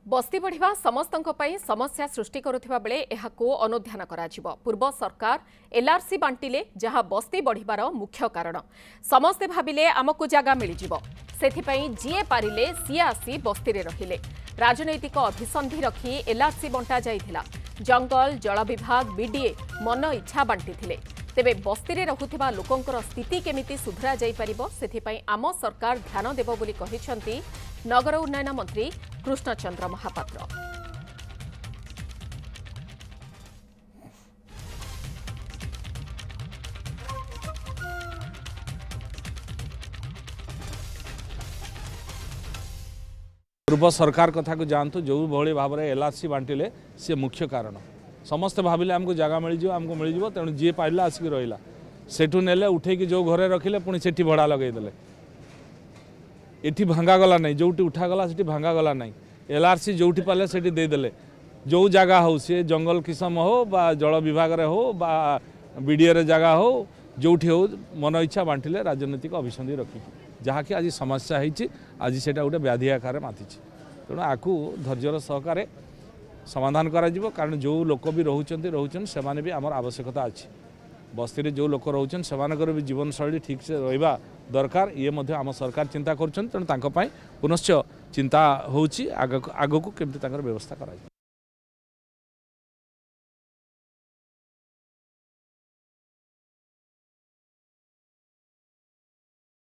बस्ती बढ़िबा समस्तंको पई समस्या सृष्टि करुथिबा बेले एहाको अनुध्यान कराजिबो। पूर्व सरकार एलआरसी बांटिले जहां बस्ती बढ़िबार मुख्य कारण। समस्ते भाबिले आमको जागा मिली जिवो, सेथिपई जीए पारिले सीए आसी बस्ती रे रहिले। राजनैतिक अभिसंधि रखी एलआरसी बंटा जाइथिला। जंगल जल विभाग बीडीए मन इच्छा बांटिथिले। तेबे बस्ती रे रहुथिबा लोकंकर स्थिति केमिति सुधरा जाई परिबो, सेथिपई आम सरकार ध्यान देबो बोली कहिसंती नगर उन्नयन मंत्री कृष्णचंद्र महापात्र। पूर्व सरकार कथा को जानतु जो भली भाव में एलआरसी बांटिले सी मुख्य कारण। समस्ते भाविले आमको जगह मिल आमको मिल तेणु जी पारा आसिक रहा सेठू नेले उठेकी जो घरे रखिले पुणी सेठी भड़ा लगेदेले। इटी भांगागला नहीं, जोटी उठागला से भांगागला नहीं। एलआरसी जोटी पाले से देदेले। जो जगह हो सी जंगल किसम हो बा जल विभाग रे हो बा बीडीए रे जगह हो जोटी हो मन इच्छा बांटिले राजनीतिक अभिसंधि रखी जहाँकि आज समस्या होती आज से गोटे व्याधि आकार माति। तेणु आपको धैर्यर सहकारे समाधान करा जिवो, कारण जो लोक भी रोचन से भी आमर आवश्यकता अच्छी। बस्ती रे जो लोक रोचन से भी जीवन शैली ठीक से रहा दरकार। ये मध्य आम सरकार चिंता कर पुनश्च चिंता होगी आग को केमती व्यवस्था करा।